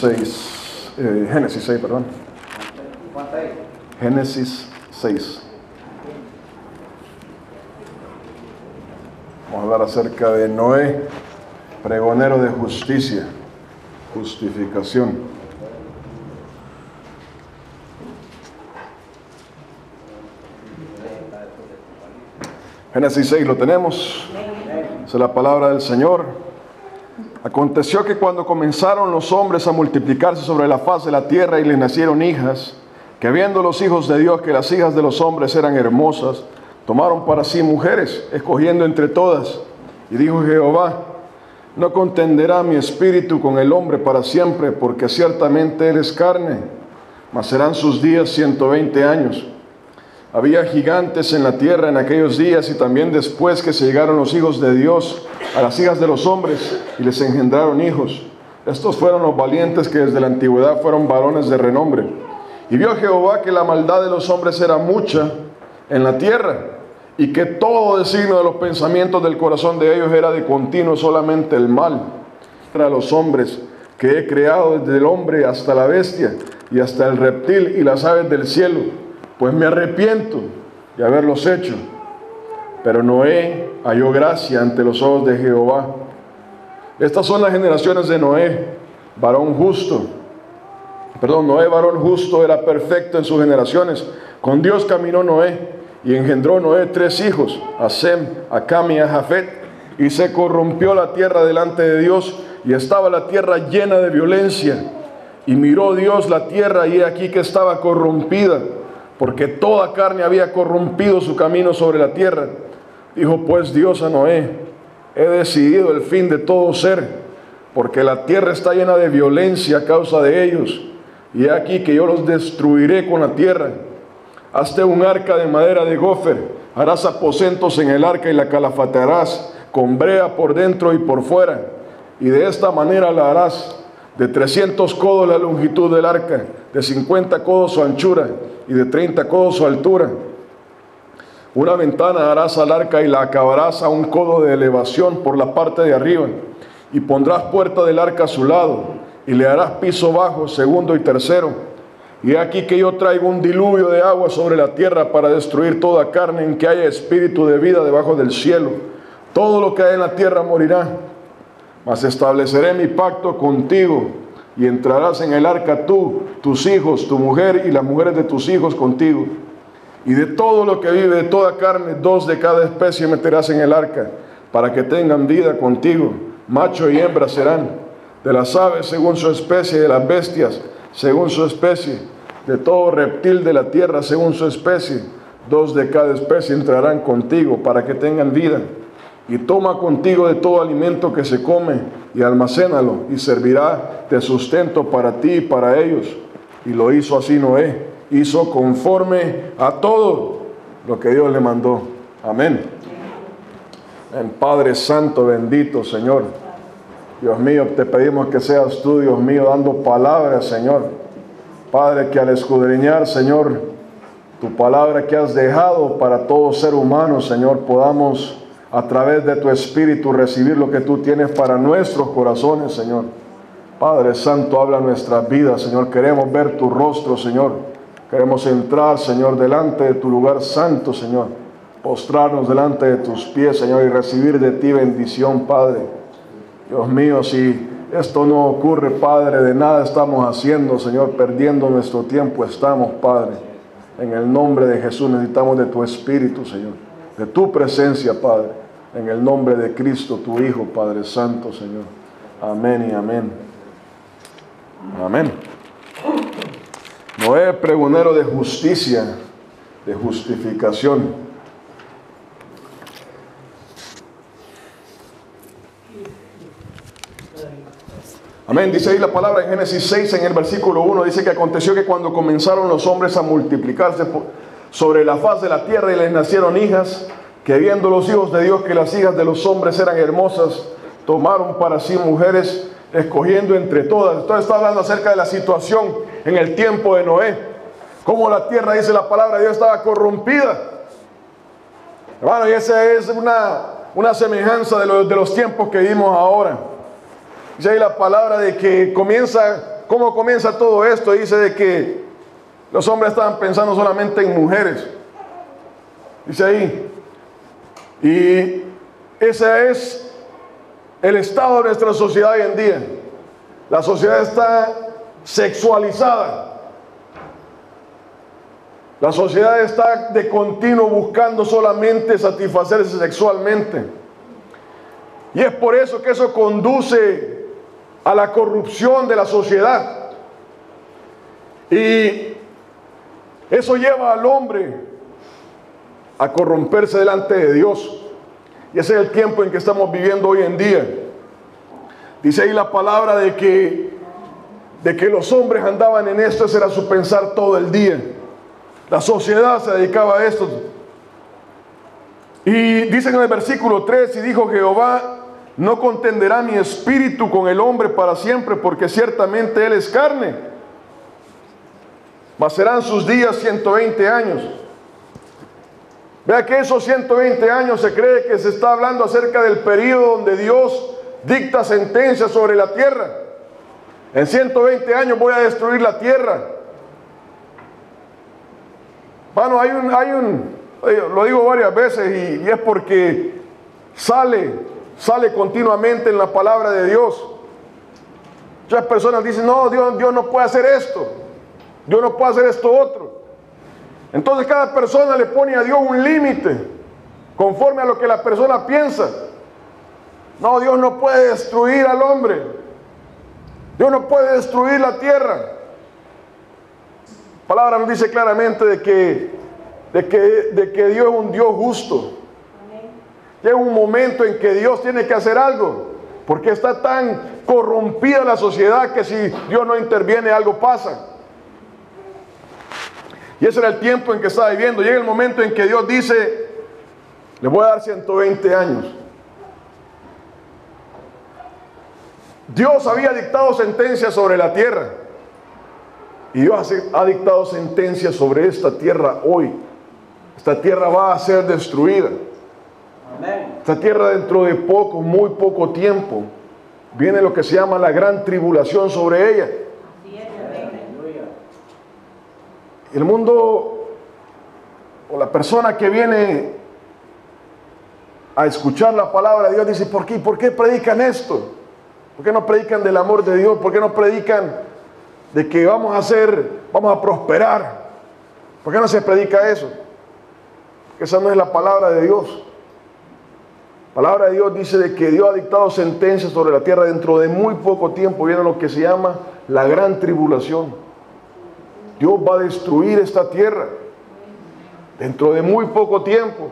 Génesis 6, perdón. Génesis 6. Vamos a hablar acerca de Noé, pregonero de justicia, justificación. Génesis 6 lo tenemos. Es la palabra del Señor. Aconteció que cuando comenzaron los hombres a multiplicarse sobre la faz de la tierra y les nacieron hijas, que viendo los hijos de Dios que las hijas de los hombres eran hermosas, tomaron para sí mujeres, escogiendo entre todas. Y dijo Jehová: no contenderá mi espíritu con el hombre para siempre, porque ciertamente él es carne, mas serán sus días 120 años. Había gigantes en la tierra en aquellos días, y también después que se llegaron los hijos de Dios a las hijas de los hombres y les engendraron hijos. Estos fueron los valientes que desde la antigüedad fueron varones de renombre. Y vio Jehová que la maldad de los hombres era mucha en la tierra, y que todo designio de los pensamientos del corazón de ellos era de continuo solamente el mal. Para los hombres que he creado, desde el hombre hasta la bestia, y hasta el reptil y las aves del cielo, pues me arrepiento de haberlos hecho. Pero Noé halló gracia ante los ojos de Jehová. Estas son las generaciones de Noé, varón justo. Noé, varón justo, era perfecto en sus generaciones. Con Dios caminó Noé, y engendró Noé 3 hijos, a Sem, a Cam y a Jafet. Y se corrompió la tierra delante de Dios, y estaba la tierra llena de violencia. Y miró Dios la tierra, y he aquí que estaba corrompida, porque toda carne había corrompido su camino sobre la tierra. Dijo pues Dios a Noé: he decidido el fin de todo ser, porque la tierra está llena de violencia a causa de ellos, y he aquí que yo los destruiré con la tierra. Hazte un arca de madera de gofer, harás aposentos en el arca y la calafatearás con brea por dentro y por fuera, y de esta manera la harás: de 300 codos la longitud del arca, de 50 codos su anchura y de 30 codos su altura. Una ventana harás al arca y la acabarás a 1 codo de elevación por la parte de arriba, y pondrás puerta del arca a su lado, y le harás piso bajo, segundo y tercero. Y he aquí que yo traigo un diluvio de agua sobre la tierra para destruir toda carne en que haya espíritu de vida debajo del cielo. Todo lo que hay en la tierra morirá. Mas estableceré mi pacto contigo, y entrarás en el arca tú, tus hijos, tu mujer y las mujeres de tus hijos contigo. Y de todo lo que vive, de toda carne, 2 de cada especie meterás en el arca, para que tengan vida contigo. Macho y hembra serán. De las aves según su especie, de las bestias según su especie, de todo reptil de la tierra según su especie, 2 de cada especie entrarán contigo, para que tengan vida. Y toma contigo de todo alimento que se come, y almacénalo, y servirá de sustento para ti y para ellos. Y lo hizo así Noé. Hizo conforme a todo lo que Dios le mandó. Amén. Padre Santo, bendito Señor. Dios mío, te pedimos que seas tú, Dios mío, dando palabras, Señor. Padre, que al escudriñar, Señor, tu palabra que has dejado para todo ser humano, Señor, podamos a través de tu Espíritu recibir lo que tú tienes para nuestros corazones, Señor. Padre Santo, habla nuestras vidas, Señor. Queremos ver tu rostro, Señor. Queremos entrar, Señor, delante de tu lugar santo, Señor. Postrarnos delante de tus pies, Señor, y recibir de ti bendición, Padre. Dios mío, si esto no ocurre, Padre, de nada estamos haciendo, Señor, perdiendo nuestro tiempo estamos, Padre. En el nombre de Jesús necesitamos de tu Espíritu, Señor, de tu presencia, Padre. En el nombre de Cristo, tu Hijo, Padre Santo, Señor. Amén y amén. Amén. Noé, pregonero de justicia, de justificación. Amén. Dice ahí la palabra en Génesis 6, en el versículo 1, dice que aconteció que cuando comenzaron los hombres a multiplicarse sobre la faz de la tierra y les nacieron hijas, que viendo los hijos de Dios que las hijas de los hombres eran hermosas, tomaron para sí mujeres, escogiendo entre todas. Entonces está hablando acerca de la situación en el tiempo de Noé, cómo la tierra, dice la palabra de Dios, estaba corrompida. Hermano, y esa es una semejanza de los tiempos que vivimos ahora. Dice ahí la palabra de que comienza cómo comienza todo esto. Dice de que los hombres estaban pensando solamente en mujeres. Dice ahí. Y ese es el estado de nuestra sociedad hoy en día. La sociedad está sexualizada. La sociedad está de continuo buscando solamente satisfacerse sexualmente. Y es por eso que eso conduce a la corrupción de la sociedad. Y eso lleva al hombre a corromperse delante de Dios. Y ese es el tiempo en que estamos viviendo hoy en día. Dice ahí la palabra de que los hombres andaban en esto, ese era su pensar todo el día. La sociedad se dedicaba a esto. Y dice en el versículo 3, y dijo Jehová, no contenderá mi espíritu con el hombre para siempre, porque ciertamente él es carne. Mas serán sus días 120 años. Vea que esos 120 años se cree que se está hablando acerca del periodo donde Dios dicta sentencia sobre la tierra. En 120 años voy a destruir la tierra. Bueno, lo digo varias veces y es porque sale continuamente en la palabra de Dios. Muchas personas dicen, no, Dios no puede hacer esto. Dios no puede hacer esto otro. Entonces cada persona le pone a Dios un límite conforme a lo que la persona piensa. No, Dios no puede destruir al hombre. Dios no puede destruir la tierra. La palabra nos dice claramente de que Dios es un Dios justo. Llega un momento en que Dios tiene que hacer algo, porque está tan corrompida la sociedad que si Dios no interviene algo pasa. Y ese era el tiempo en que estaba viviendo. Llega el momento en que Dios dice, le voy a dar 120 años. Dios había dictado sentencia sobre la tierra. Y Dios ha dictado sentencia sobre esta tierra hoy. Esta tierra va a ser destruida. Amén. Esta tierra dentro de poco, muy poco tiempo, viene lo que se llama la gran tribulación sobre ella. El mundo o la persona que viene a escuchar la palabra de Dios dice, ¿por qué predican esto? ¿Por qué no predican del amor de Dios? ¿Por qué no predican de que vamos a prosperar? ¿Por qué no se predica eso? Porque esa no es la palabra de Dios. La palabra de Dios dice de que Dios ha dictado sentencias sobre la tierra. Dentro de muy poco tiempo viene lo que se llama la gran tribulación. Dios va a destruir esta tierra dentro de muy poco tiempo.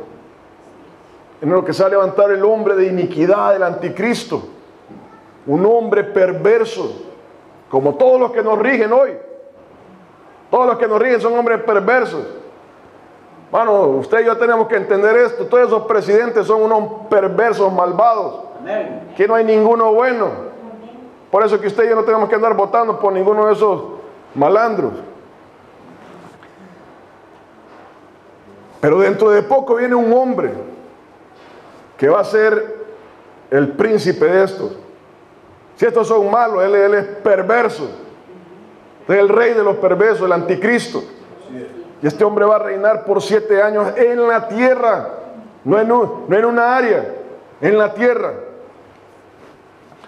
En lo que se va a levantar el hombre de iniquidad, del anticristo, un hombre perverso, como todos los que nos rigen hoy. Todos los que nos rigen son hombres perversos. Bueno, usted y yo tenemos que entender esto. Todos esos presidentes son unos perversos, malvados. Que no hay ninguno bueno. Por eso que usted y yo no tenemos que andar votando por ninguno de esos malandros. Pero dentro de poco viene un hombre que va a ser el príncipe de estos. Si estos son malos, él es perverso. Es el rey de los perversos, el anticristo. Y este hombre va a reinar por 7 años en la tierra. No en una área, en la tierra.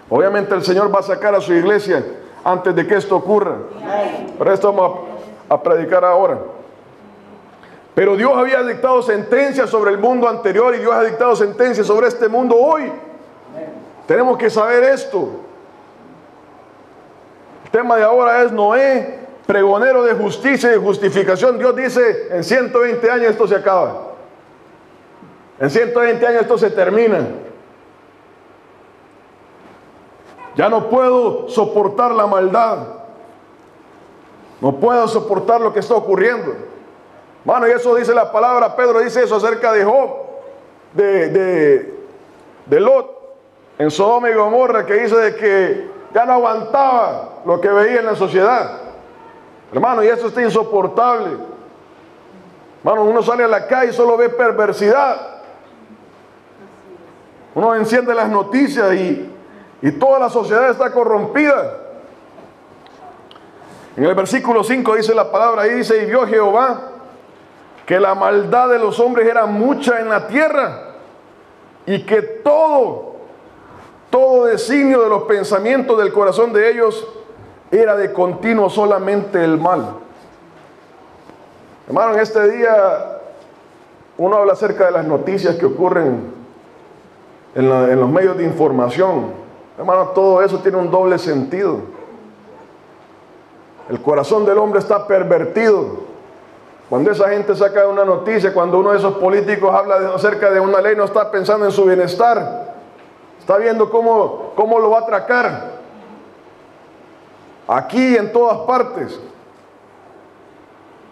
Obviamente el Señor va a sacar a su iglesia antes de que esto ocurra. Pero esto vamos a predicar ahora. Pero Dios había dictado sentencia sobre el mundo anterior y Dios ha dictado sentencia sobre este mundo hoy. Tenemos que saber esto. El tema de ahora es Noé, pregonero de justicia y de justificación. Dios dice, en 120 años esto se acaba. En 120 años esto se termina. Ya no puedo soportar la maldad. No puedo soportar lo que está ocurriendo. Bueno, y eso dice la palabra, Pedro dice eso acerca de Job, de Lot, en Sodoma y Gomorra, que dice de que ya no aguantaba lo que veía en la sociedad. Hermano, y eso está insoportable. Hermano, uno sale a la calle y solo ve perversidad. Uno enciende las noticias y toda la sociedad está corrompida. En el versículo 5 dice la palabra, ahí dice, y vio Jehová que la maldad de los hombres era mucha en la tierra, y que todo designio de los pensamientos del corazón de ellos era de continuo solamente el mal. Hermano, en este día uno habla acerca de las noticias que ocurren en los medios de información. Hermano, todo eso tiene un doble sentido. El corazón del hombre está pervertido. Cuando esa gente saca una noticia, cuando uno de esos políticos habla acerca de una ley, no está pensando en su bienestar. Está viendo cómo lo va a atracar. Aquí y en todas partes.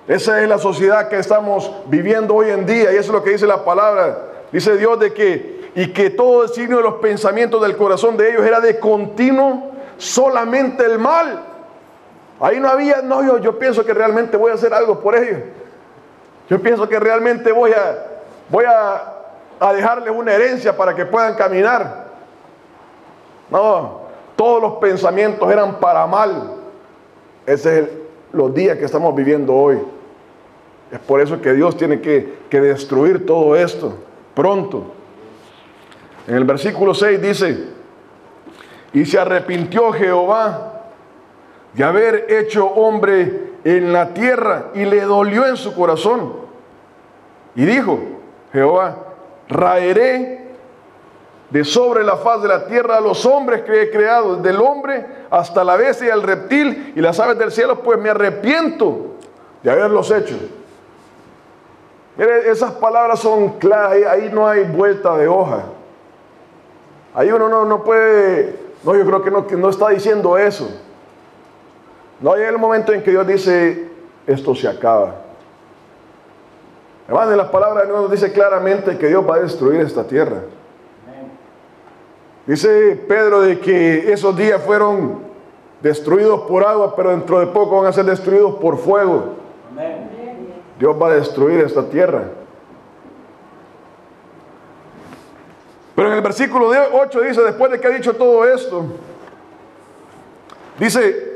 Esa es la sociedad que estamos viviendo hoy en día, y eso es lo que dice la palabra. Dice Dios y que todo designio de los pensamientos del corazón de ellos era de continuo solamente el mal. Ahí no había, yo pienso que realmente voy a hacer algo por ellos. Yo pienso que realmente voy a dejarles una herencia para que puedan caminar. No, todos los pensamientos eran para mal. Ese es los días que estamos viviendo hoy. Es por eso que Dios tiene que destruir todo esto pronto. En el versículo 6 dice, y se arrepintió Jehová de haber hecho hombre en la tierra, y le dolió en su corazón. Y dijo Jehová, raeré de sobre la faz de la tierra a los hombres que he creado, desde el hombre hasta la bestia y al reptil y las aves del cielo, pues me arrepiento de haberlos hecho. Mire, esas palabras son claras, ahí no hay vuelta de hoja. Ahí uno no puede, yo creo que no está diciendo eso. No hay el momento en que Dios dice, esto se acaba. Hermano, en las palabras de Dios nos dice claramente que Dios va a destruir esta tierra. Dice Pedro de que esos días fueron destruidos por agua, pero dentro de poco van a ser destruidos por fuego. Dios va a destruir esta tierra. Pero en el versículo 8 dice, después de que ha dicho todo esto, dice,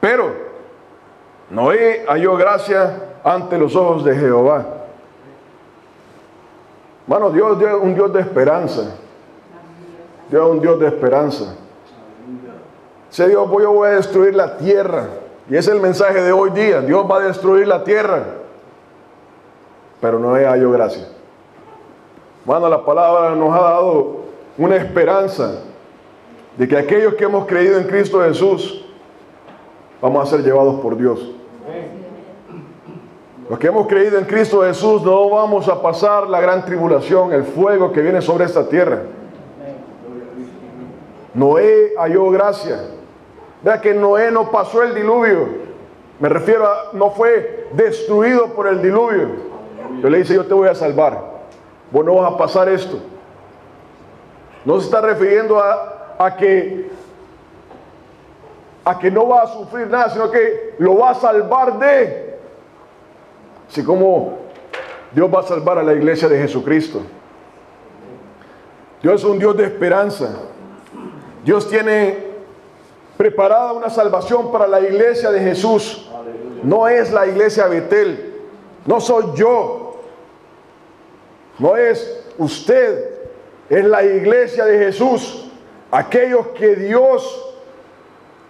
pero Noé halló gracia ante los ojos de Jehová. Hermano, Dios es un Dios de esperanza. Dios es un Dios de esperanza. Dice Dios, yo voy a destruir la tierra. Y ese es el mensaje de hoy día. Dios va a destruir la tierra. Pero Noé halló gracia. Hermano, la palabra nos ha dado una esperanza de que aquellos que hemos creído en Cristo Jesús vamos a ser llevados por Dios. Los que hemos creído en Cristo Jesús no vamos a pasar la gran tribulación, el fuego que viene sobre esta tierra. Noé halló gracia. Vea que Noé no pasó el diluvio. Me refiero a, no fue destruido por el diluvio. Dios le dice, yo te voy a salvar. Vos no vas a pasar esto. No se está refiriendo a que no va a sufrir nada, sino que lo va a salvar de. Así como Dios va a salvar a la iglesia de Jesucristo. Dios es un Dios de esperanza. Dios tiene preparada una salvación para la iglesia de Jesús. No es la iglesia Betel. No soy yo. No es usted. Es la iglesia de Jesús. Aquellos que Dios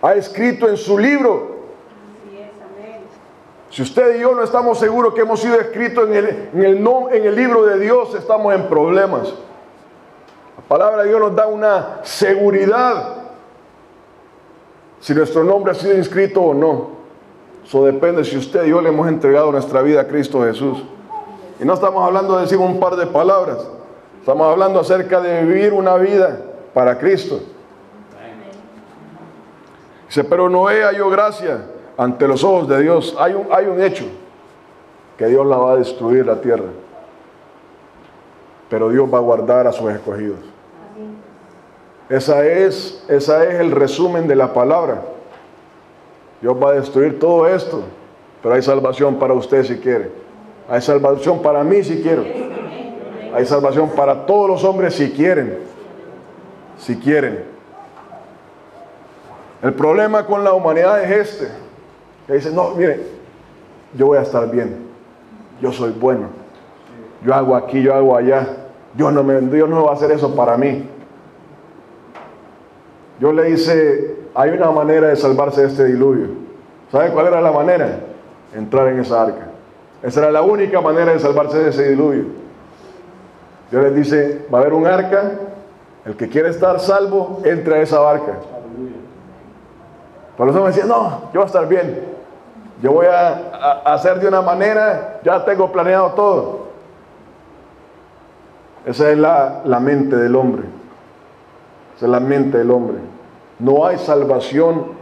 ha escrito en su libro. Si usted y yo no estamos seguros que hemos sido escritos en el libro de Dios, estamos en problemas. La palabra de Dios nos da una seguridad si nuestro nombre ha sido inscrito o no. Eso depende si usted y yo le hemos entregado nuestra vida a Cristo Jesús. Y no estamos hablando de decir un par de palabras. Estamos hablando acerca de vivir una vida para Cristo. Dice, pero Noé halló gracia ante los ojos de Dios. Hay un hecho, que Dios la va a destruir la tierra. Pero Dios va a guardar a sus escogidos. Ese es el resumen de la palabra. Dios va a destruir todo esto, pero hay salvación para usted si quiere. Hay salvación para mí si quiero. Hay salvación para todos los hombres si quieren. Si quieren. El problema con la humanidad es este. Que dice, no, mire, yo voy a estar bien. Yo soy bueno. Yo hago aquí, yo hago allá. Dios no va a hacer eso para mí. Yo le hice, hay una manera de salvarse de este diluvio. ¿Sabe cuál era la manera? Entrar en esa arca. Esa era la única manera de salvarse de ese diluvio. Dios les dice, va a haber un arca. El que quiere estar salvo, entre a esa barca. Por eso me decía, no, yo voy a estar bien. Yo voy a hacer de una manera, ya tengo planeado todo. Esa es la mente del hombre. Esa es la mente del hombre. No hay salvación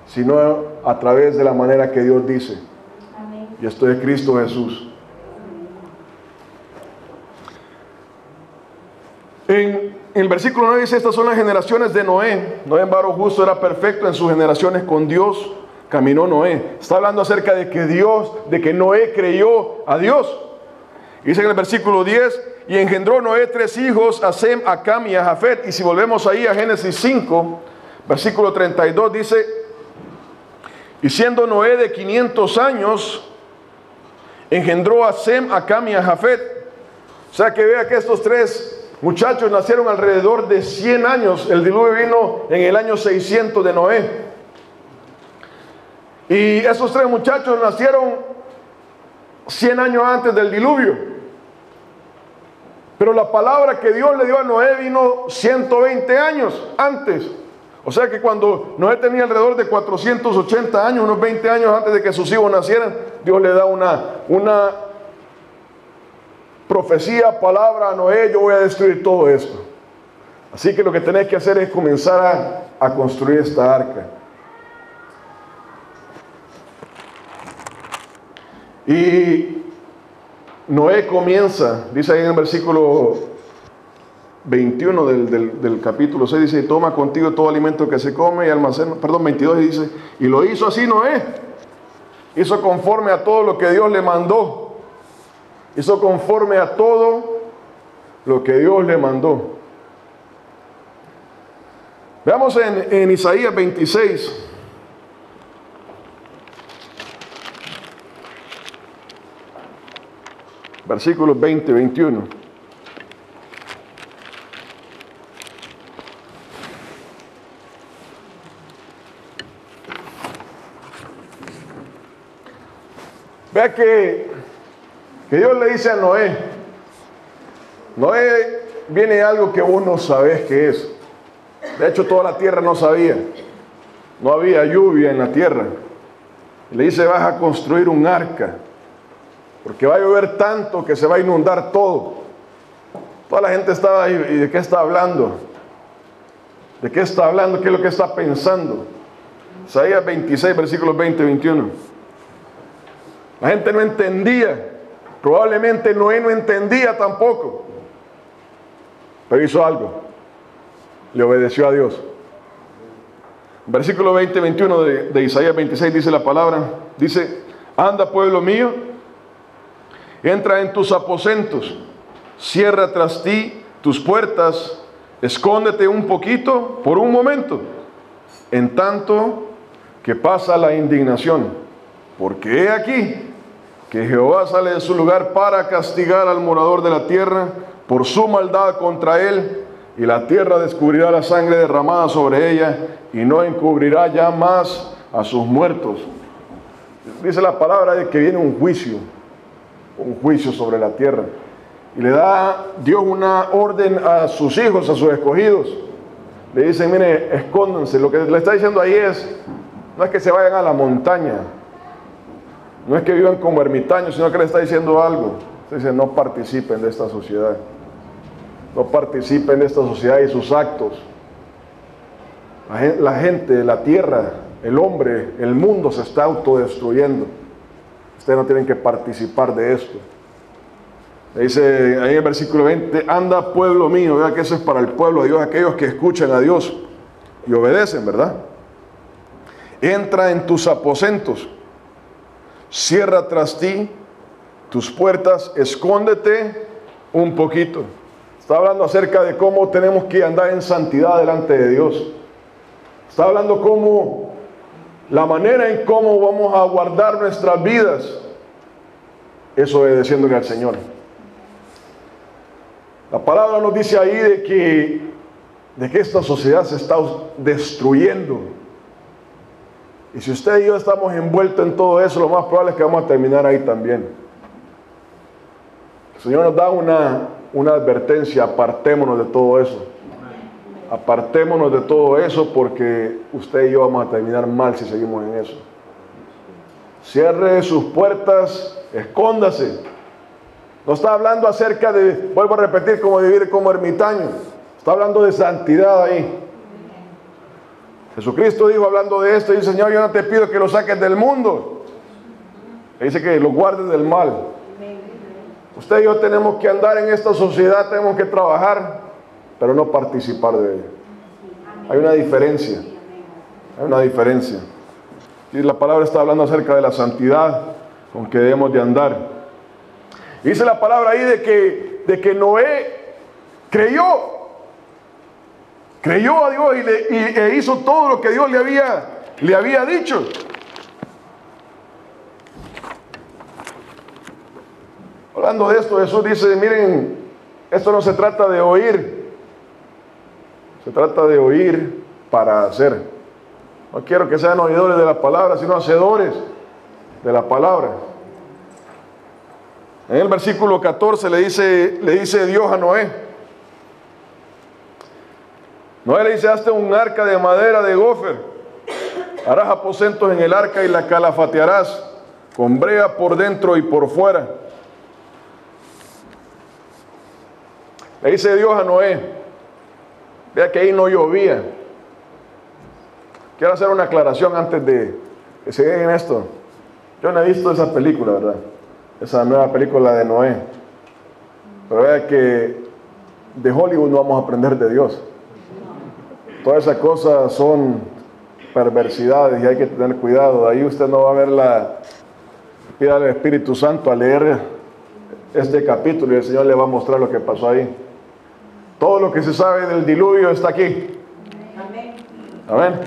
sino a través de la manera que Dios dice. Amén. Y esto es Cristo Jesús. En el versículo 9 dice, estas son las generaciones de Noé. Noé, varón justo, era perfecto en sus generaciones, con Dios caminó Noé. Está hablando acerca de que Noé creyó a Dios. Dice en el versículo 10, y engendró Noé 3 hijos, a Sem, a Cam y a Jafet. Y si volvemos ahí a Génesis 5, versículo 32, dice, y siendo Noé de 500 años, engendró a Sem, a Cam y a Jafet. O sea que vea que estos 3 muchachos nacieron alrededor de 100 años. El diluvio vino en el año 600 de Noé. Y esos 3 muchachos nacieron 100 años antes del diluvio. Pero la palabra que Dios le dio a Noé vino 120 años antes. O sea que cuando Noé tenía alrededor de 480 años, unos 20 años antes de que sus hijos nacieran, Dios le da una profecía, palabra a Noé: yo voy a destruir todo esto. Así que lo que tenés que hacer es comenzar a construir esta arca. Y Noé comienza, dice ahí en el versículo 21 del capítulo 6, dice: toma contigo todo alimento que se come y almacena. Perdón, 22, y dice: y lo hizo así Noé. Hizo conforme a todo lo que Dios le mandó. Hizo conforme a todo lo que Dios le mandó. Veamos en Isaías 26. Versículos 20 y 21. Vea que Dios le dice a Noé: Noé, viene algo que vos no sabés qué es. De hecho, toda la tierra no sabía. No había lluvia en la tierra. Y le dice: vas a construir un arca, porque va a llover tanto que se va a inundar todo. Toda la gente estaba ahí: ¿y de qué está hablando? ¿De qué está hablando? ¿Qué es lo que está pensando? Isaías 26, versículos 20 y 21. La gente no entendía. Probablemente Noé no entendía tampoco. Pero hizo algo. Le obedeció a Dios. Versículo 20 y 21 de Isaías 26 dice la palabra. Dice: anda, pueblo mío, entra en tus aposentos, cierra tras ti tus puertas, escóndete un poquito por un momento, en tanto que pasa la indignación, porque he aquí que Jehová sale de su lugar para castigar al morador de la tierra por su maldad contra él, y la tierra descubrirá la sangre derramada sobre ella y no encubrirá ya más a sus muertos. Dice la palabra de que viene un juicio sobre la tierra, y le da Dios una orden a sus hijos, a sus escogidos. Le dicen: mire, escóndanse. Lo que le está diciendo ahí no es que se vayan a la montaña, no es que vivan como ermitaños, sino que le está diciendo algo. Dice: no participen de esta sociedad, no participen de esta sociedad y sus actos. La gente, la tierra, el hombre, el mundo se está autodestruyendo. Ustedes no tienen que participar de esto. Le dice ahí en el versículo 20: anda, pueblo mío. Vea que eso es para el pueblo de Dios, aquellos que escuchan a Dios y obedecen, ¿verdad? Entra en tus aposentos, cierra tras ti tus puertas, escóndete un poquito. Está hablando acerca de cómo tenemos que andar en santidad delante de Dios. Está hablando cómo La manera en cómo vamos a guardar nuestras vidas es obedeciéndole al Señor. La palabra nos dice ahí de que esta sociedad se está destruyendo. Y si usted y yo estamos envueltos en todo eso, lo más probable es que vamos a terminar ahí también. El Señor nos da una advertencia: apartémonos de todo eso. Apartémonos de todo eso, porque usted y yo vamos a terminar mal si seguimos en eso. Cierre sus puertas, escóndase. No está hablando acerca de, vuelvo a repetir, como vivir como ermitaño. Está hablando de santidad ahí. Jesucristo dijo, hablando de esto, dice: Señor, yo no te pido que lo saques del mundo. Le dice que lo guardes del mal. Usted y yo tenemos que andar en esta sociedad, tenemos que trabajar, pero no participar de ella. Hay una diferencia. Hay una diferencia. Y la palabra está hablando acerca de la santidad con que debemos de andar. Dice la palabra ahí de que Noé creyó a Dios e hizo todo lo que Dios le había dicho. Hablando de esto, Jesús dice: miren, esto no se trata de oír, se trata de oír para hacer. No quiero que sean oidores de la palabra, sino hacedores de la palabra. En el versículo 14 le dice Dios a Noé. Noé le dice: hazte un arca de madera de gofer, harás aposentos en el arca y la calafatearás con brea por dentro y por fuera. Le dice Dios a Noé. Vea que ahí no llovía. Quiero hacer una aclaración antes de que se lleguen en esto. Yo no he visto esa película, ¿verdad? Esa nueva película de Noé. Pero vea que de Hollywood no vamos a aprender de Dios. Todas esas cosas son perversidades y hay que tener cuidado. Ahí usted no va a ver pida al Espíritu Santo a leer este capítulo y el Señor le va a mostrar lo que pasó ahí. Todo lo que se sabe del diluvio está aquí. Amén. Amén.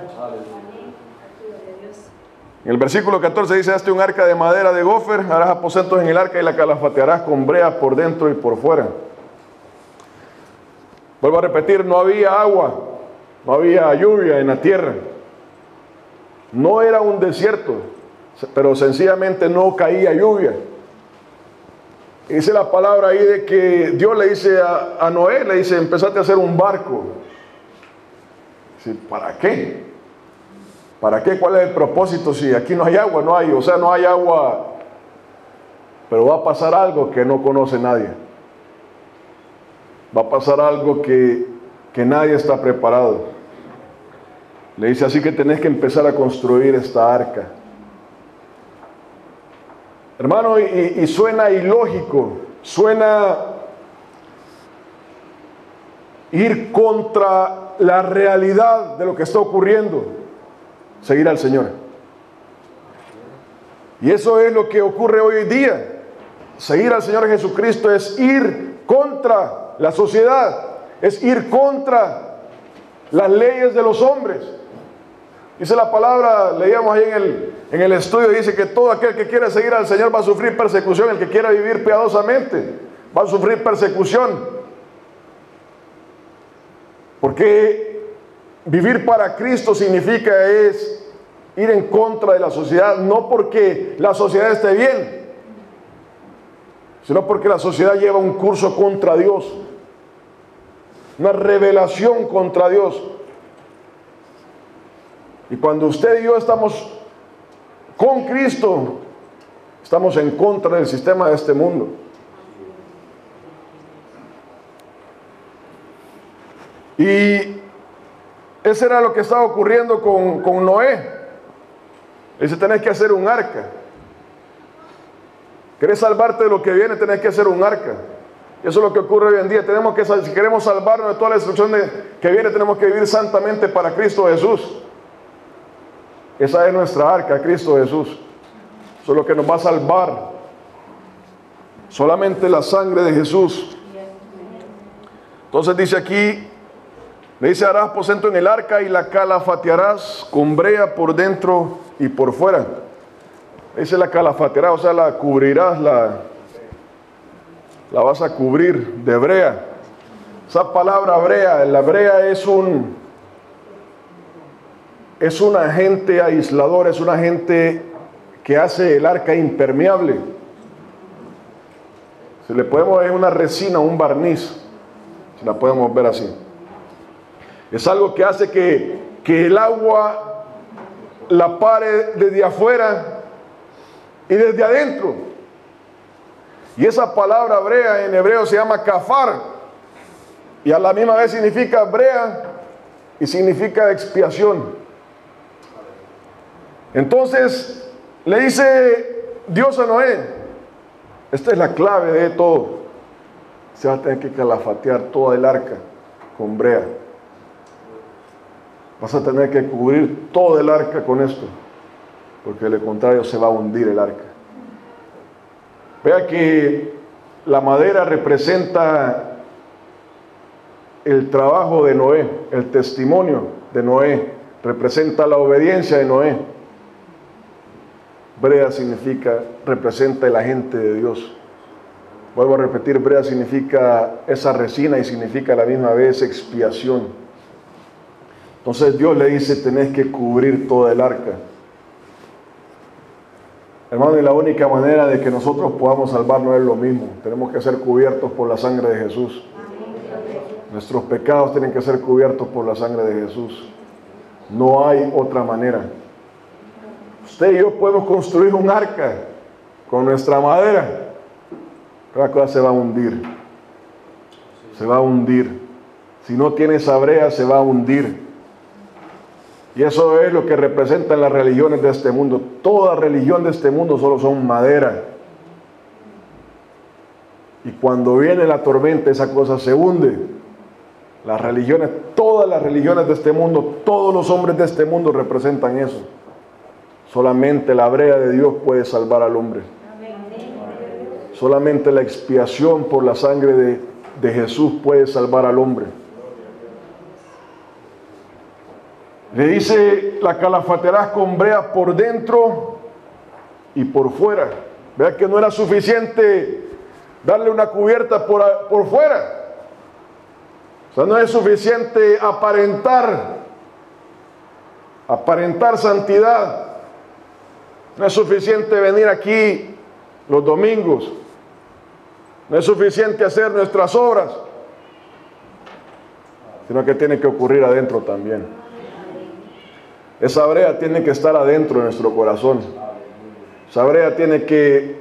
En el versículo 14 dice: hazte un arca de madera de gofer, harás aposentos en el arca y la calafatearás con brea por dentro y por fuera. Vuelvo a repetir, no había agua, no había lluvia en la tierra. No era un desierto, pero sencillamente no caía lluvia. Dice la palabra ahí de que Dios le dice a Noé, le dice: empezaste a hacer un barco. Dice: ¿para qué? ¿Para qué? ¿Cuál es el propósito? Si aquí no hay agua, no hay agua. Pero va a pasar algo que no conoce nadie. Va a pasar algo que nadie está preparado. Le dice: así que tenés que empezar a construir esta arca. Hermano, y suena ilógico, suena ir contra la realidad de lo que está ocurriendo, seguir al Señor. Y eso es lo que ocurre hoy en día. Seguir al Señor Jesucristo es ir contra la sociedad, es ir contra las leyes de los hombres. Dice la palabra, leíamos ahí en el estudio, dice que todo aquel que quiera seguir al Señor va a sufrir persecución. El que quiera vivir piadosamente va a sufrir persecución. Porque vivir para Cristo significa es ir en contra de la sociedad, no porque la sociedad esté bien, sino porque la sociedad lleva un curso contra Dios, una revelación contra Dios. Y cuando usted y yo estamos con Cristo, estamos en contra del sistema de este mundo. Y eso era lo que estaba ocurriendo con Noé. Dice: tenés que hacer un arca. ¿Querés salvarte de lo que viene? Tenés que hacer un arca. Y eso es lo que ocurre hoy en día. Si queremos salvarnos de toda la destrucción que viene, tenemos que vivir santamente para Cristo Jesús. Esa es nuestra arca, Cristo Jesús. Eso es lo que nos va a salvar. Solamente la sangre de Jesús. Entonces dice aquí, Le dice, harás aposento en el arca y la calafatearás con brea por dentro y por fuera. Dice la calafatearás, o sea, la cubrirás, la vas a cubrir de brea. Esa palabra brea, la brea es un agente aislador, es un agente que hace el arca impermeable. Si le podemos ver una resina, un barniz, si la podemos ver así. Es algo que hace que el agua la pare desde afuera y desde adentro. Y esa palabra brea en hebreo se llama kafar, y a la misma vez significa brea y significa expiación. Entonces le dice Dios a Noé, esta es la clave de todo, se va a tener que calafatear toda el arca con brea. Vas a tener que cubrir todo el arca con esto, porque de lo contrario se va a hundir el arca. Vea que la madera representa el trabajo de Noé, el testimonio de Noé, representa la obediencia de Noé. Brea representa el agente de Dios. Vuelvo a repetir, brea significa esa resina y significa a la misma vez expiación. Entonces Dios le dice, tenés que cubrir toda el arca. Hermano, y la única manera de que nosotros podamos salvarnos es lo mismo. Tenemos que ser cubiertos por la sangre de Jesús. Nuestros pecados tienen que ser cubiertos por la sangre de Jesús. No hay otra manera. Usted y yo podemos construir un arca con nuestra madera, pero la cosa se va a hundir. Se va a hundir. Si no tiene esa brea, se va a hundir. Y eso es lo que representan las religiones de este mundo. Toda religión de este mundo solo son madera. Y cuando viene la tormenta, esa cosa se hunde. Las religiones, todas las religiones de este mundo, todos los hombres de este mundo representan eso. Solamente la brea de Dios puede salvar al hombre. Solamente la expiación por la sangre de Jesús puede salvar al hombre. Le dice, la calafatearás con brea por dentro y por fuera. Vea que no era suficiente darle una cubierta por fuera. O sea, no es suficiente aparentar santidad. No es suficiente venir aquí los domingos. No es suficiente hacer nuestras obras, sino que tiene que ocurrir adentro también. Esa brea tiene que estar adentro de nuestro corazón. Esa brea tiene que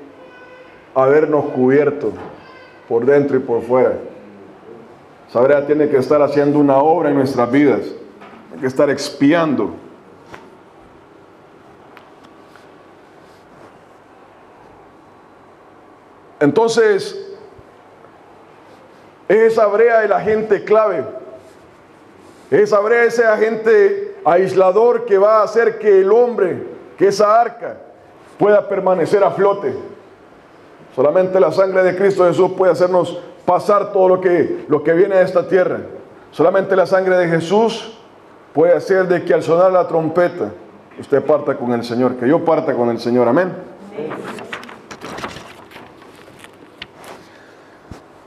habernos cubierto por dentro y por fuera. Esa brea tiene que estar haciendo una obra en nuestras vidas. Tiene que estar expiando. Entonces, esa brea es el agente clave. Esa brea es ese agente aislador que va a hacer que el hombre, que esa arca, pueda permanecer a flote. Solamente la sangre de Cristo Jesús puede hacernos pasar todo lo que viene de esta tierra. Solamente la sangre de Jesús puede hacer de que al sonar la trompeta, usted parta con el Señor, que yo parta con el Señor. Amén.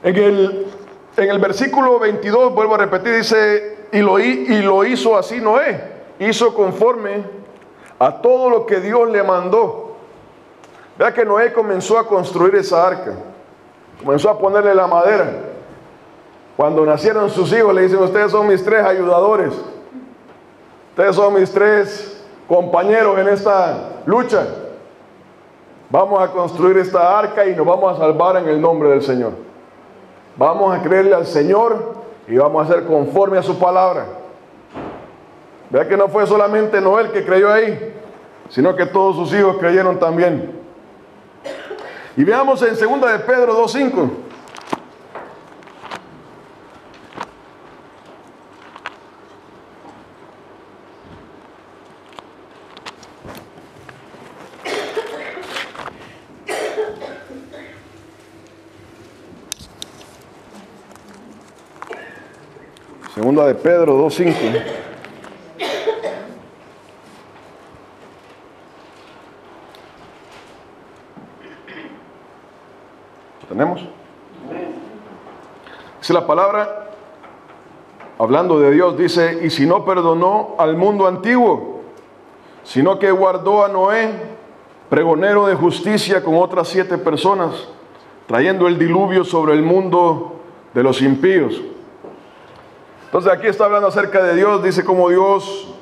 En el versículo 22, vuelvo a repetir, dice, y lo hizo así Noé, hizo conforme a todo lo que Dios le mandó. Vea que Noé comenzó a construir esa arca, comenzó a ponerle la madera. Cuando nacieron sus hijos le dicen, ustedes son mis 3 ayudadores, ustedes son mis 3 compañeros en esta lucha. Vamos a construir esta arca y nos vamos a salvar en el nombre del Señor. Vamos a creerle al Señor y vamos a hacer conforme a su palabra. Vea que no fue solamente Noé el que creyó ahí, sino que todos sus hijos creyeron también. Y veamos en 2 de Pedro 2:5. Segunda de Pedro 2:5. ¿Tenemos? Dice la palabra, hablando de Dios, dice: y si no perdonó al mundo antiguo, sino que guardó a Noé, pregonero de justicia, con otras 7 personas, trayendo el diluvio sobre el mundo de los impíos. Entonces aquí está hablando acerca de Dios, dice cómo Dios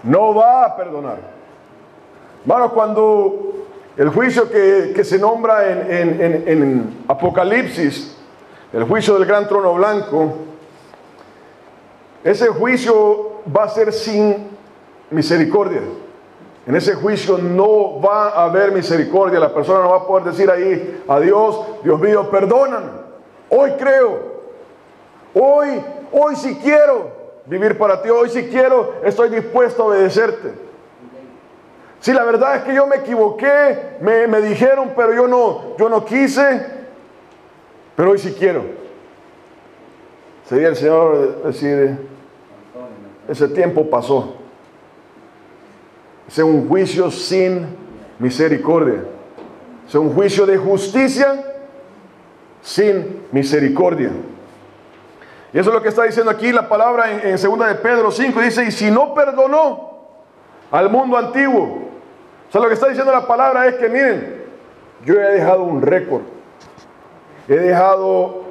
no va a perdonar. Hermanos, cuando el juicio que se nombra en Apocalipsis, el juicio del gran trono blanco, ese juicio va a ser sin misericordia. En ese juicio no va a haber misericordia. La persona no va a poder decir ahí a Dios: Dios mío, perdóname, hoy creo, hoy sí quiero vivir para ti, hoy sí quiero, estoy dispuesto a obedecerte. Si la verdad es que yo me equivoqué, me dijeron, pero yo no quise, pero hoy sí quiero. Sería el Señor decir: ese tiempo pasó. Ese es un juicio sin misericordia. Ese es un juicio de justicia sin misericordia. Y eso es lo que está diciendo aquí la palabra en 2 de Pedro 5. Dice: y si no perdonó al mundo antiguo. O sea, lo que está diciendo la palabra es que, miren, yo he dejado un récord. He dejado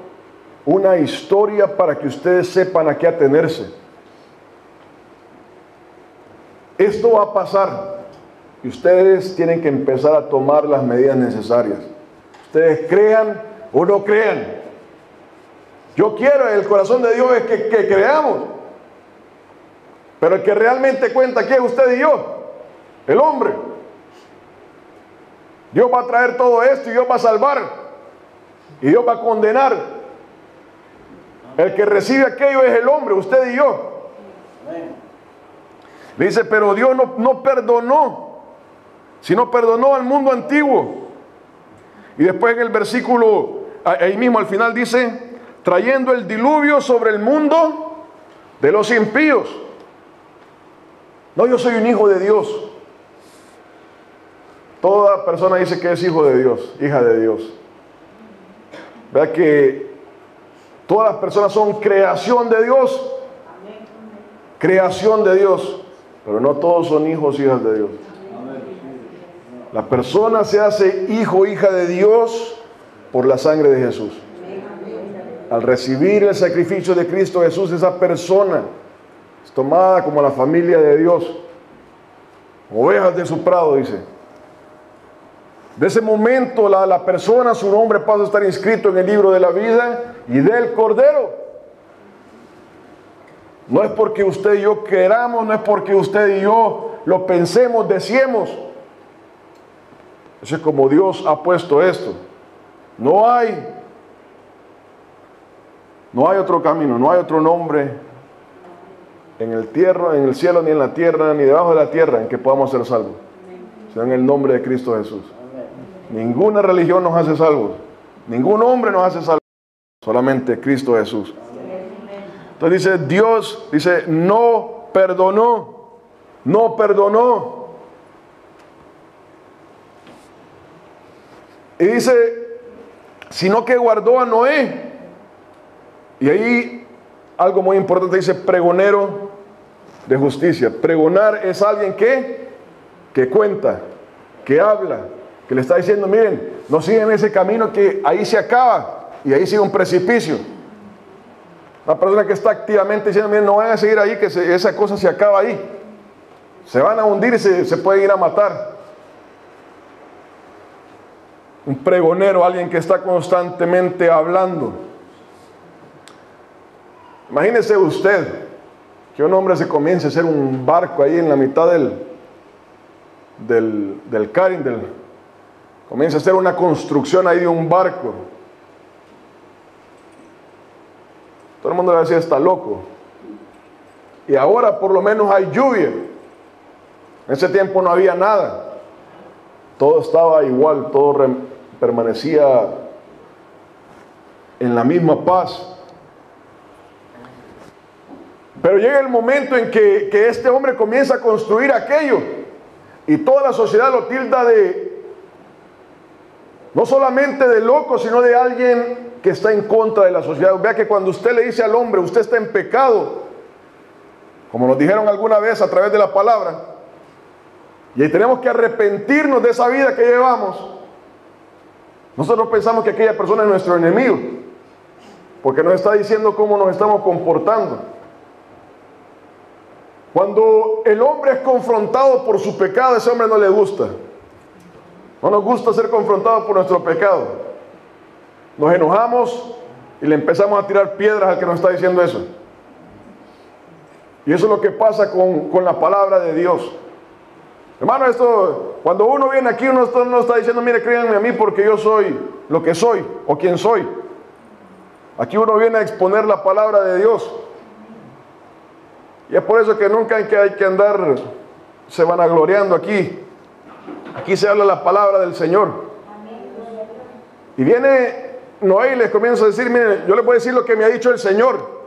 una historia para que ustedes sepan a qué atenerse. Esto va a pasar y ustedes tienen que empezar a tomar las medidas necesarias. Ustedes crean o no crean. Yo quiero, el corazón de Dios es que creamos. Pero el que realmente cuenta aquí es usted y yo, el hombre. Dios va a traer todo esto y Dios va a salvar. Y Dios va a condenar. El que recibe aquello es el hombre, usted y yo. Dice: pero Dios no perdonó, sino perdonó al mundo antiguo. Y después en el versículo, ahí mismo al final dice: trayendo el diluvio sobre el mundo de los impíos. No, yo soy un hijo de Dios. Toda persona dice que es hijo de Dios, hija de Dios. ¿Verdad que todas las personas son creación de Dios? Creación de Dios. Pero no todos son hijos, hijas de Dios. La persona se hace hijo, hija de Dios por la sangre de Jesús. Al recibir el sacrificio de Cristo Jesús, esa persona es tomada como la familia de Dios. Ovejas de su prado, dice. De ese momento la persona, su nombre pasa a estar inscrito en el libro de la vida y del Cordero. No es porque usted y yo queramos, no es porque usted y yo lo pensemos, deseemos. Eso es como Dios ha puesto esto. No hay otro camino, no hay otro nombre en el cielo, ni en la tierra, ni debajo de la tierra en que podamos ser salvos. Sino en el nombre de Cristo Jesús. Ninguna religión nos hace salvos. Ningún hombre nos hace salvos. Solamente Cristo Jesús. Entonces dice, Dios, dice, no perdonó. No perdonó. Y dice, sino que guardó a Noé. Y ahí algo muy importante dice, pregonero de justicia. Pregonar es alguien que cuenta, que habla, que le está diciendo, miren, no sigan ese camino que ahí se acaba y ahí sigue un precipicio. La persona que está activamente diciendo, miren, no vayan a seguir ahí, que esa cosa se acaba ahí. Se van a hundir y se pueden ir a matar. Un pregonero, alguien que está constantemente hablando. Imagínese usted que un hombre se comience a hacer un barco ahí en la mitad del Carin, comienza a hacer una construcción ahí de un barco. Todo el mundo le va a decir, está loco. Y ahora por lo menos hay lluvia. En ese tiempo no había nada. Todo estaba igual, todo permanecía en la misma paz. Pero llega el momento en que este hombre comienza a construir aquello y toda la sociedad lo tilda de, no solamente de loco, sino de alguien que está en contra de la sociedad. Vea que cuando usted le dice al hombre, usted está en pecado, como nos dijeron alguna vez a través de la palabra, y ahí tenemos que arrepentirnos de esa vida que llevamos, nosotros pensamos que aquella persona es nuestro enemigo, porque nos está diciendo cómo nos estamos comportando. Cuando el hombre es confrontado por su pecado, a ese hombre no le gusta. No nos gusta ser confrontados por nuestro pecado. Nos enojamos y le empezamos a tirar piedras al que nos está diciendo eso. Y eso es lo que pasa con la palabra de Dios. Hermano, esto, cuando uno viene aquí, uno no está diciendo, mire, créanme a mí porque yo soy lo que soy o quien soy. Aquí uno viene a exponer la palabra de Dios. Y es por eso que nunca hay que andar se vanagloriando aquí. Aquí se habla la palabra del Señor. Y viene Noé y les comienza a decir, miren, yo les voy a decir lo que me ha dicho el Señor.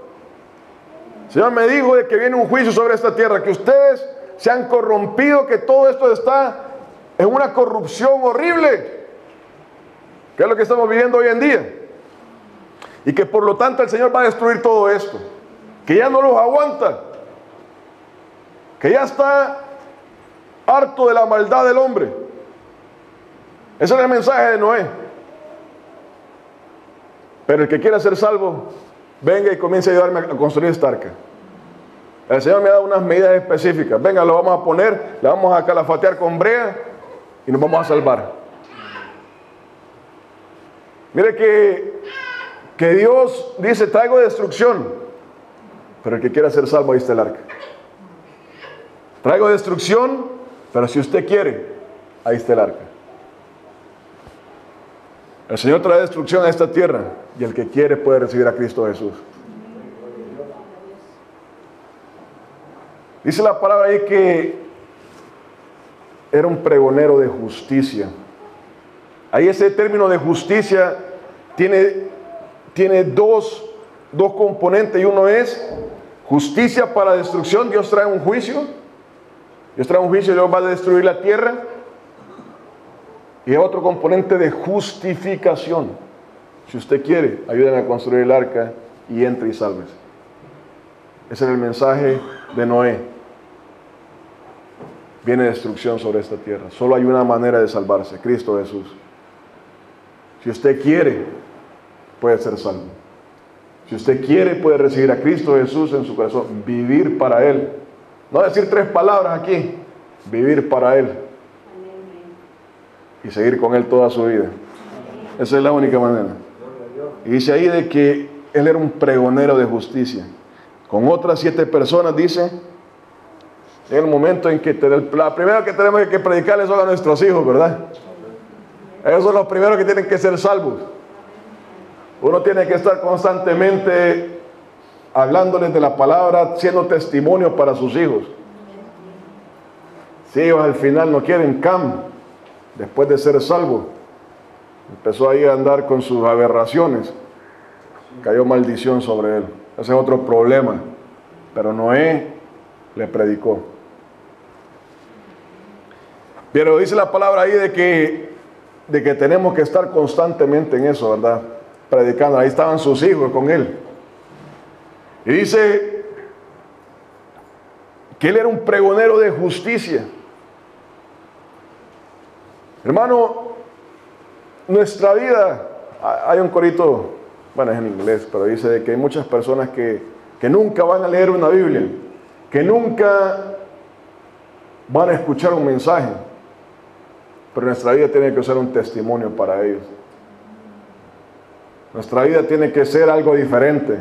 El Señor me dijo de que viene un juicio sobre esta tierra, que ustedes se han corrompido, que todo esto está en una corrupción horrible, que es lo que estamos viviendo hoy en día. Y que por lo tanto el Señor va a destruir todo esto, que ya no los aguanta, que ya está harto de la maldad del hombre. Ese es el mensaje de Noé. Pero el que quiera ser salvo, venga y comience a ayudarme a construir esta arca. El Señor me ha dado unas medidas específicas. Venga, lo vamos a poner, le vamos a calafatear con brea y nos vamos a salvar. Mire que Dios dice, traigo destrucción, pero el que quiera ser salvo, ahí está el arca. Traigo destrucción, pero si usted quiere, ahí está el arca. El Señor trae destrucción a esta tierra y el que quiere puede recibir a Cristo Jesús. Dice la palabra ahí que era un pregonero de justicia. Ahí ese término de justicia tiene dos componentes, y uno es justicia para destrucción. Dios trae un juicio. Dios trae un juicio y Dios va a destruir la tierra. Y otro componente de justificación. Si usted quiere, ayúdenme a construir el arca y entre y sálvese. Ese es el mensaje de Noé. Viene destrucción sobre esta tierra. Solo hay una manera de salvarse, Cristo Jesús. Si usted quiere, puede ser salvo. Si usted quiere, puede recibir a Cristo Jesús en su corazón, vivir para Él. No decir 3 palabras aquí, vivir para Él. Y seguir con Él toda su vida. Esa es la única manera. Y dice ahí de que Él era un pregonero de justicia. Con otras 7 personas, dice, en el momento en que la primera que tenemos que predicarles son a nuestros hijos, ¿verdad? Ellos son los primeros que tienen que ser salvos. Uno tiene que estar constantemente hablándoles de la palabra, siendo testimonio para sus hijos. Si ellos al final no quieren cambio, después de ser salvo, empezó ahí a andar con sus aberraciones, cayó maldición sobre él. Ese es otro problema, pero Noé le predicó. Pero dice la palabra ahí de que tenemos que estar constantemente en eso, ¿verdad? Predicando. Ahí estaban sus hijos con él. Y dice que él era un pregonero de justicia. Hermano, nuestra vida, hay un corito, bueno, es en inglés, pero dice de que hay muchas personas que nunca van a leer una Biblia, que nunca van a escuchar un mensaje, pero nuestra vida tiene que ser un testimonio para ellos. Nuestra vida tiene que ser algo diferente.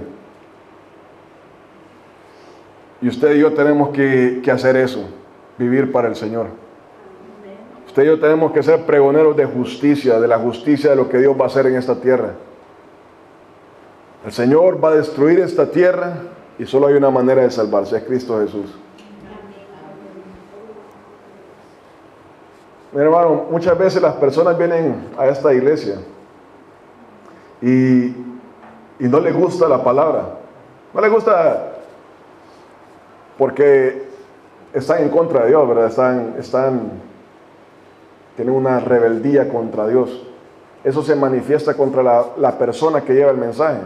Y usted y yo tenemos que hacer eso, vivir para el Señor. Usted y yo tenemos que ser pregoneros de justicia, de la justicia de lo que Dios va a hacer en esta tierra. El Señor va a destruir esta tierra y solo hay una manera de salvarse, es Cristo Jesús. Mi hermano, muchas veces las personas vienen a esta iglesia y no les gusta la palabra. No les gusta porque están en contra de Dios, ¿verdad? Tienen una rebeldía contra Dios. Eso se manifiesta contra la persona que lleva el mensaje.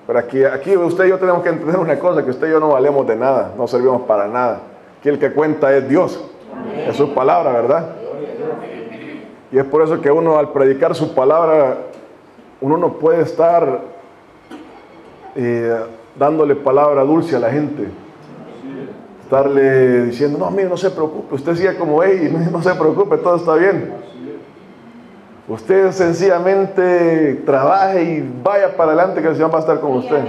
Pero aquí usted y yo tenemos que entender una cosa, que usted y yo no valemos de nada, no servimos para nada. Aquí el que cuenta es Dios, es su palabra, ¿verdad? Y es por eso que uno, al predicar su palabra, uno no puede estar dándole palabra dulce a la gente, estarle diciendo, no, mire, no se preocupe, usted siga como ella, no se preocupe, todo está bien. Usted sencillamente trabaje y vaya para adelante, que el Señor va a estar con usted.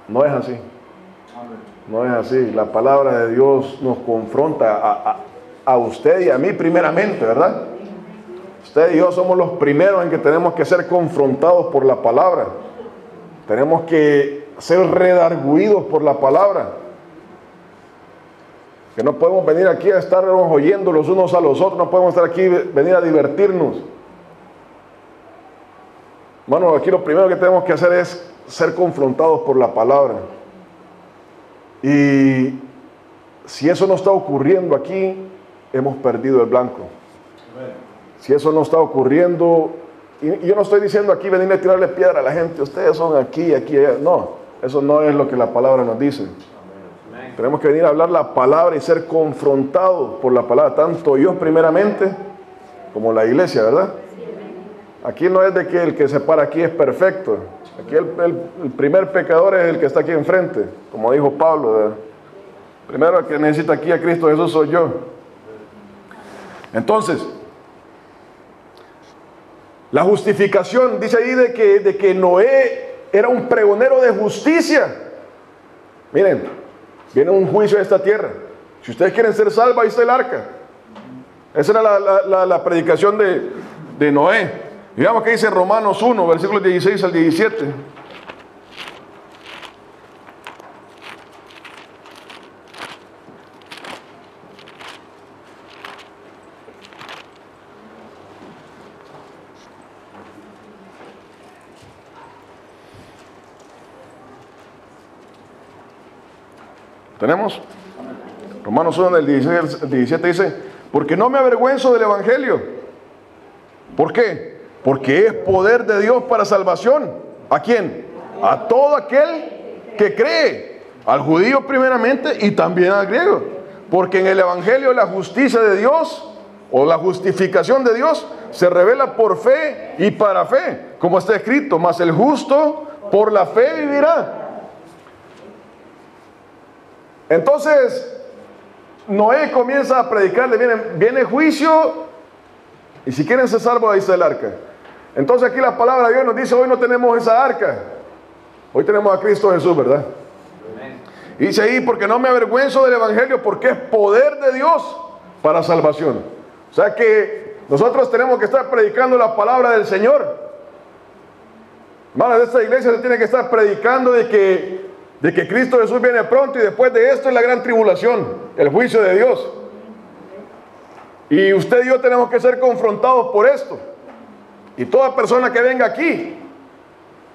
No es así. No es así. La palabra de Dios nos confronta a usted y a mí primeramente, ¿verdad? Usted y yo somos los primeros en que tenemos que ser confrontados por la palabra. Tenemos que ser redarguidos por la palabra. Que no podemos venir aquí a estarnos oyendo los unos a los otros, no podemos estar aquí, venir a divertirnos. Bueno, aquí lo primero que tenemos que hacer es ser confrontados por la palabra. Y si eso no está ocurriendo aquí, hemos perdido el blanco. Si eso no está ocurriendo, y yo no estoy diciendo aquí venir a tirarle piedra a la gente, ustedes son aquí, allá. No, eso no es lo que la palabra nos dice. Tenemos que venir a hablar la palabra y ser confrontados por la palabra, tanto yo primeramente como la iglesia, ¿verdad? Aquí no es de que el que se para aquí es perfecto. Aquí el primer pecador es el que está aquí enfrente, como dijo Pablo, ¿verdad? Primero el que necesita aquí a Cristo Jesús soy yo. Entonces, la justificación, dice ahí de que Noé era un pregonero de justicia. Miren, viene un juicio a esta tierra. Si ustedes quieren ser salvos, ahí está el arca. Esa era la predicación de Noé. Digamos que dice Romanos 1, versículos 16 al 17. ¿Tenemos? Romanos 1 del 16 al 17 dice, porque no me avergüenzo del evangelio. ¿Por qué? Porque es poder de Dios para salvación. ¿A quién? A todo aquel que cree. Al judío primeramente y también al griego. Porque en el evangelio la justicia de Dios o la justificación de Dios se revela por fe y para fe. Como está escrito, mas el justo por la fe vivirá. Entonces, Noé comienza a predicarle, viene juicio, y si quieren ser salvos, ahí está el arca. Entonces aquí la palabra de Dios nos dice, hoy no tenemos esa arca, hoy tenemos a Cristo Jesús, ¿verdad? Y dice ahí, porque no me avergüenzo del evangelio, porque es poder de Dios para salvación. O sea que nosotros tenemos que estar predicando la palabra del Señor. Hermanos, de esta iglesia se tiene que estar predicando de que Cristo Jesús viene pronto y después de esto es la gran tribulación, el juicio de Dios. Y usted y yo tenemos que ser confrontados por esto. Y toda persona que venga aquí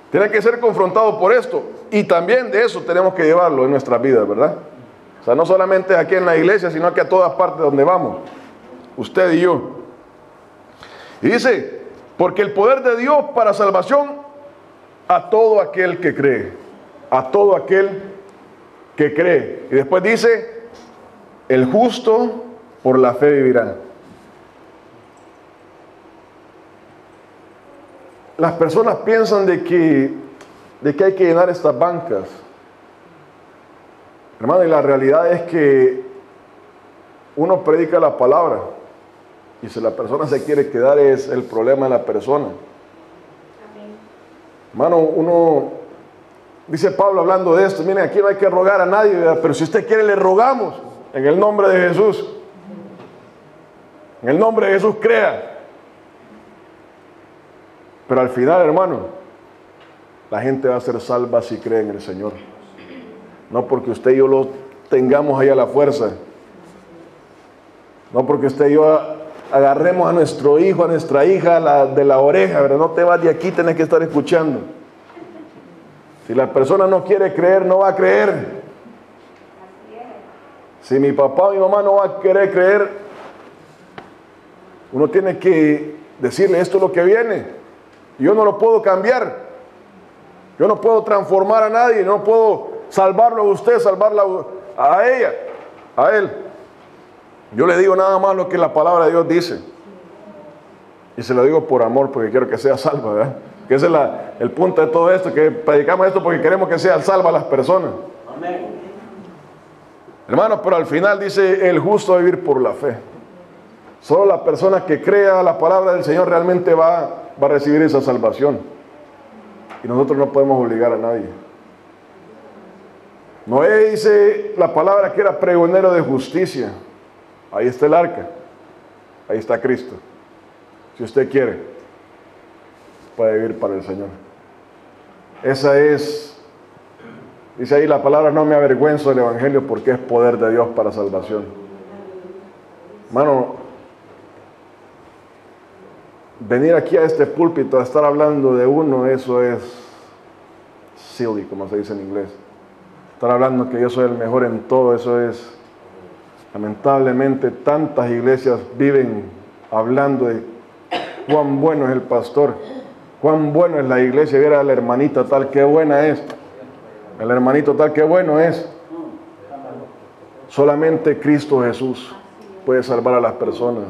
tiene que ser confrontado por esto. Y también de eso tenemos que llevarlo en nuestras vidas, ¿verdad? O sea, no solamente aquí en la iglesia, sino que a todas partes donde vamos. Usted y yo. Y dice, porque el poder de Dios para salvación a todo aquel que cree. A todo aquel que cree. Y después dice, el justo por la fe vivirá. Las personas piensan de que hay que llenar estas bancas. Hermano, y la realidad es que uno predica la palabra y si la persona se quiere quedar es el problema de la persona. Hermano, uno dice Pablo hablando de esto, miren, aquí no hay que rogar a nadie, ¿verdad? Pero si usted quiere le rogamos en el nombre de Jesús. En el nombre de Jesús crea. Pero al final, hermano, la gente va a ser salva si cree en el Señor. No porque usted y yo lo tengamos ahí a la fuerza. No porque usted y yo agarremos a nuestro hijo, a nuestra hija de la oreja, ¿verdad? No te vas de aquí, tenés que estar escuchando. Si la persona no quiere creer, no va a creer. Si mi papá o mi mamá no va a querer creer, uno tiene que decirle: esto es lo que viene. Yo no lo puedo cambiar. Yo no puedo transformar a nadie. No puedo salvarlo a usted, salvarla a ella, a él. Yo le digo nada más lo que la palabra de Dios dice. Y se lo digo por amor, porque quiero que sea salva, ¿verdad? Que ese es el punto de todo esto, que predicamos esto porque queremos que sean salvas las personas. Amén. Hermanos, pero al final dice: el justo va a vivir por la fe. Solo la persona que crea la palabra del Señor realmente va a recibir esa salvación. Y nosotros no podemos obligar a nadie. Noé dice la palabra que era pregonero de justicia. Ahí está el arca. Ahí está Cristo. Si usted quiere, puede vivir para el Señor. Esa es, dice ahí la palabra: no me avergüenzo del Evangelio, porque es poder de Dios para salvación. Hermano, venir aquí a este púlpito a estar hablando de uno, eso es silly, como se dice en inglés. Estar hablando que yo soy el mejor en todo, eso es, lamentablemente, tantas iglesias viven hablando de cuán bueno es el pastor, cuán bueno es la iglesia. Viera a la hermanita tal, qué buena es. El hermanito tal, qué bueno es. Solamente Cristo Jesús puede salvar a las personas.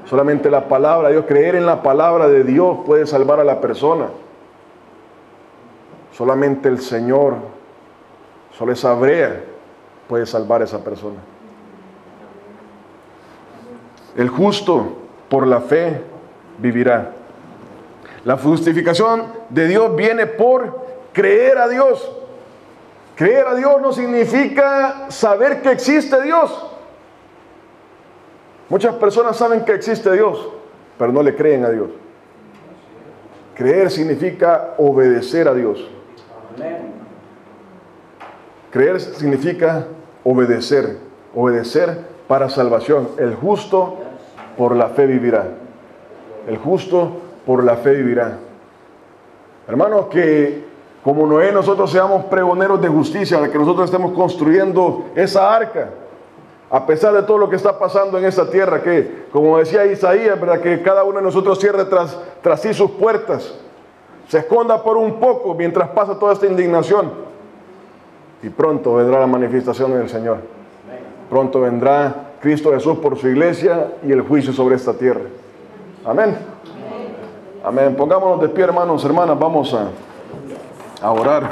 Solamente la palabra de Dios, creer en la palabra de Dios puede salvar a la persona. Solamente el Señor, solo esa brea puede salvar a esa persona. El justo por la fe vivirá. La justificación de Dios viene por creer a Dios. Creer a Dios no significa saber que existe Dios. Muchas personas saben que existe Dios, pero no le creen a Dios. Creer significa obedecer a Dios. Creer significa obedecer. Obedecer para salvación. El justo por la fe vivirá. El justo por la fe vivirá. Hermanos, que como Noé nosotros seamos pregoneros de justicia, de que nosotros estemos construyendo esa arca, a pesar de todo lo que está pasando en esta tierra, que como decía Isaías, ¿verdad?, que cada uno de nosotros cierre tras sí sus puertas, se esconda por un poco mientras pasa toda esta indignación, y pronto vendrá la manifestación del Señor. Pronto vendrá Cristo Jesús por su iglesia y el juicio sobre esta tierra. Amén. Amén. Pongámonos de pie, hermanos, hermanas, vamos a orar.